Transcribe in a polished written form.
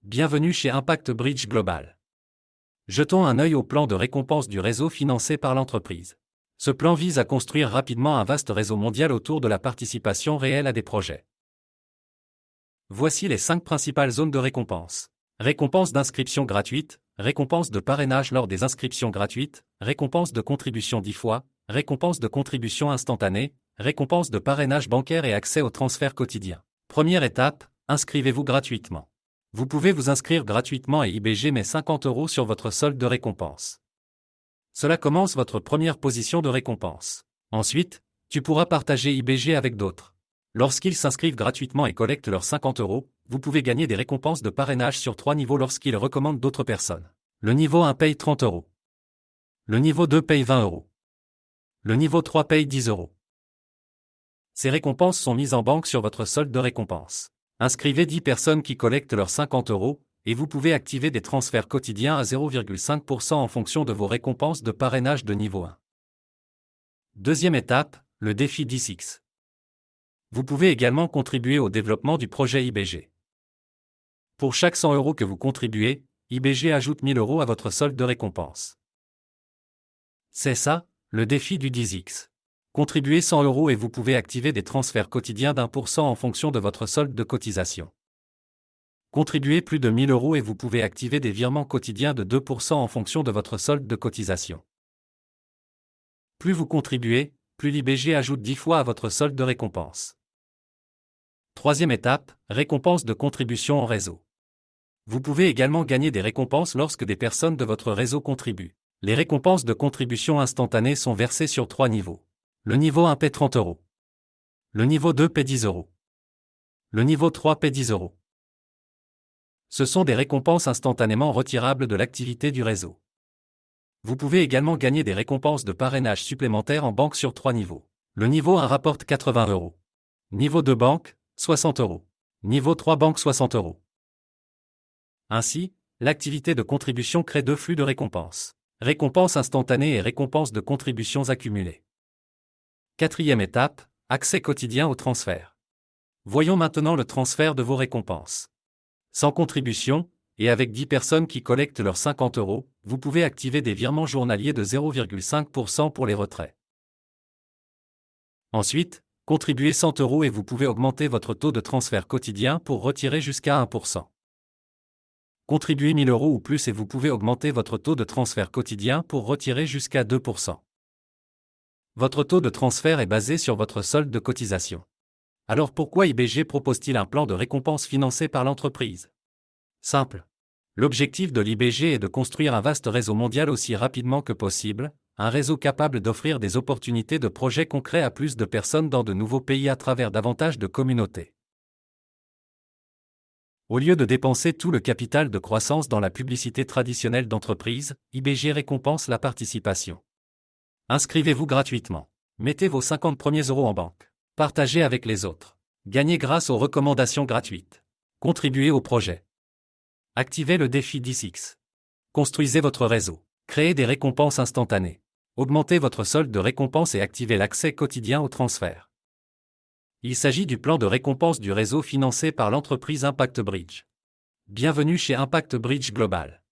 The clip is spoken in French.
Bienvenue chez Impact Bridge Global. Jetons un œil au plan de récompense du réseau financé par l'entreprise. Ce plan vise à construire rapidement un vaste réseau mondial autour de la participation réelle à des projets. Voici les 5 principales zones de récompense. Récompense d'inscription gratuite, récompense de parrainage lors des inscriptions gratuites, récompense de contribution 10 fois, récompense de contribution instantanée, récompense de parrainage bancaire et accès au transfert quotidien. Première étape, inscrivez-vous gratuitement. Vous pouvez vous inscrire gratuitement et IBG met 50 € sur votre solde de récompense. Cela commence votre première position de récompense. Ensuite, tu pourras partager IBG avec d'autres. Lorsqu'ils s'inscrivent gratuitement et collectent leurs 50 €, vous pouvez gagner des récompenses de parrainage sur 3 niveaux lorsqu'ils recommandent d'autres personnes. Le niveau 1 paye 30 €. Le niveau 2 paye 20 €. Le niveau 3 paye 10 €. Ces récompenses sont mises en banque sur votre solde de récompense. Inscrivez 10 personnes qui collectent leurs 50 €, et vous pouvez activer des transferts quotidiens à 0,5% en fonction de vos récompenses de parrainage de niveau 1. Deuxième étape, le défi 10x. Vous pouvez également contribuer au développement du projet IBG. Pour chaque 100 € que vous contribuez, IBG ajoute 1000 € à votre solde de récompense. C'est ça, le défi du 10x. Contribuez 100 € et vous pouvez activer des transferts quotidiens d'1% en fonction de votre solde de cotisation. Contribuez plus de 1000 € et vous pouvez activer des virements quotidiens de 2% en fonction de votre solde de cotisation. Plus vous contribuez, plus l'IBG ajoute 10 fois à votre solde de récompense. Troisième étape, récompense de contribution en réseau. Vous pouvez également gagner des récompenses lorsque des personnes de votre réseau contribuent. Les récompenses de contribution instantanée sont versées sur 3 niveaux. Le niveau 1 paie 30 €. Le niveau 2 paie 10 €. Le niveau 3 paie 10 €. Ce sont des récompenses instantanément retirables de l'activité du réseau. Vous pouvez également gagner des récompenses de parrainage supplémentaires en banque sur 3 niveaux. Le niveau 1 rapporte 80 €. Niveau 2 banque, 60 €. Niveau 3 banque 60 €. Ainsi, l'activité de contribution crée 2 flux de récompenses. Récompenses instantanées et récompenses de contributions accumulées. Quatrième étape, accès quotidien au transfert. Voyons maintenant le transfert de vos récompenses. Sans contribution, et avec 10 personnes qui collectent leurs 50 €, vous pouvez activer des virements journaliers de 0,5% pour les retraits. Ensuite, contribuez 100 € et vous pouvez augmenter votre taux de transfert quotidien pour retirer jusqu'à 1%. Contribuez 1000 € ou plus et vous pouvez augmenter votre taux de transfert quotidien pour retirer jusqu'à 2%. Votre taux de transfert est basé sur votre solde de cotisation. Alors pourquoi IBG propose-t-il un plan de récompense financé par l'entreprise? Simple. L'objectif de l'IBG est de construire un vaste réseau mondial aussi rapidement que possible, un réseau capable d'offrir des opportunités de projets concrets à plus de personnes dans de nouveaux pays à travers davantage de communautés. Au lieu de dépenser tout le capital de croissance dans la publicité traditionnelle d'entreprise, IBG récompense la participation. Inscrivez-vous gratuitement. Mettez vos 50 premiers € en banque. Partagez avec les autres. Gagnez grâce aux recommandations gratuites. Contribuez au projet. Activez le défi 10x. Construisez votre réseau. Créez des récompenses instantanées. Augmentez votre solde de récompense et activez l'accès quotidien au transfert. Il s'agit du plan de récompense du réseau financé par l'entreprise Impact Bridge. Bienvenue chez Impact Bridge Global.